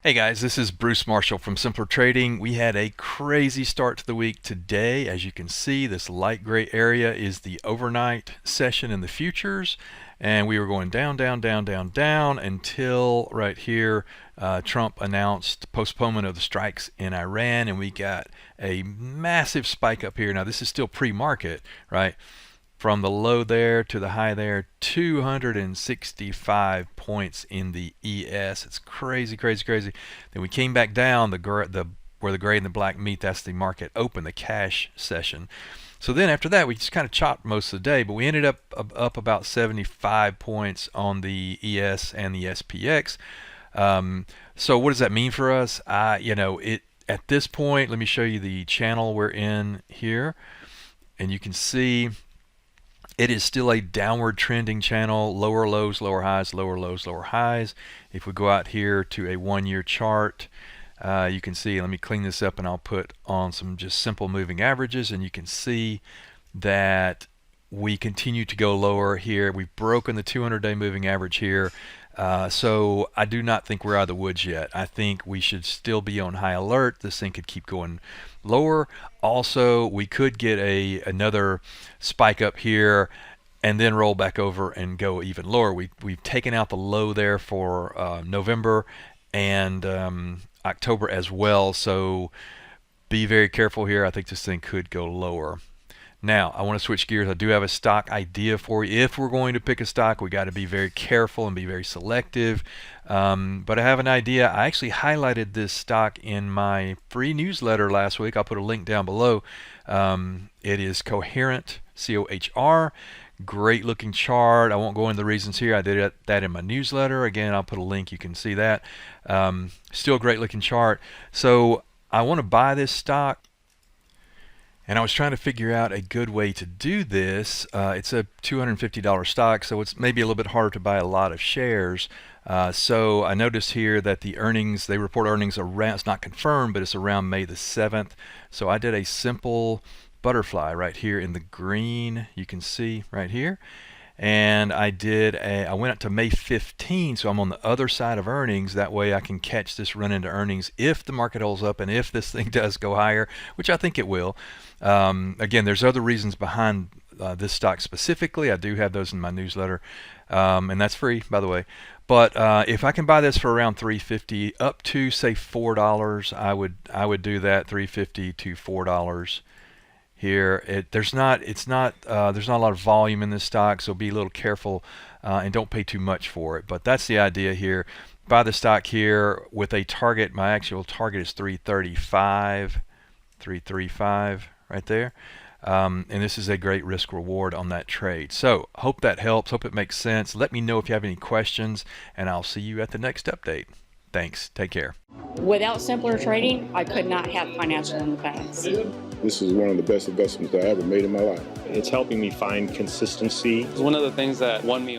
Hey guys, this is Bruce Marshall from Simpler Trading. We had a crazy start to the week today. As you can see, this light gray area is the overnight session in the futures, and we were going down, down, down, down, down until right here Trump announced postponement of the strikes in Iran, and we got a massive spike up here. Now this is still pre-market, right? From the low there to the high there, 265 points in the ES. It's crazy, crazy, crazy. Then we came back down where the gray and the black meet. That's the market open, the cash session. So then after that, we just kind of chopped most of the day, but we ended up about 75 points on the ES and the SPX. So what does that mean for us? At this point, let me show you the channel we're in here, and you can see it is still a downward trending channel, lower lows, lower highs, lower lows, lower highs. If we go out here to a 1-year chart, you can see, let me clean this up and I'll put on some just simple moving averages, and you can see that we continue to go lower here. We've broken the 200-day moving average here. So I do not think we're out of the woods yet. I think we should still be on high alert. This thing could keep going lower. Also, we could get another spike up here and then roll back over and go even lower. We've taken out the low there for November and October as well. So be very careful here. I think this thing could go lower. Now, I want to switch gears. I do have a stock idea for you. If we're going to pick a stock, we got to be very careful and be very selective. But I have an idea. I actually highlighted this stock in my free newsletter last week. I'll put a link down below. It is Coherent, COHR. Great looking chart. I won't go into the reasons here. I did that in my newsletter. Again, I'll put a link. You can see that. Still a great looking chart. So I want to buy this stock. And I was trying to figure out a good way to do this. It's a $250 stock, so it's maybe a little bit harder to buy a lot of shares. So I noticed here that the earnings, they report earnings around, it's not confirmed, but it's around May the 7th. So I did a simple butterfly right here in the green, you can see right here. And I went up to May 15, so I'm on the other side of earnings. That way I can catch this run into earnings if the market holds up and if this thing does go higher, which I think it will. Again, there's other reasons behind this stock specifically. I do have those in my newsletter, and that's free, by the way. But if I can buy this for around $3.50 up to say $4, I would do that. $3.50 to $4 here. There's not a lot of volume in this stock, so be a little careful and don't pay too much for it. But that's the idea here. Buy the stock here with a target. My actual target is 335, 335 right there. And this is a great risk reward on that trade. So hope that helps. Hope it makes sense. Let me know if you have any questions, and I'll see you at the next update. Thanks. Take care. Without Simpler Trading, I could not have financial independence. This is one of the best investments I ever made in my life. It's helping me find consistency. It's one of the things that won me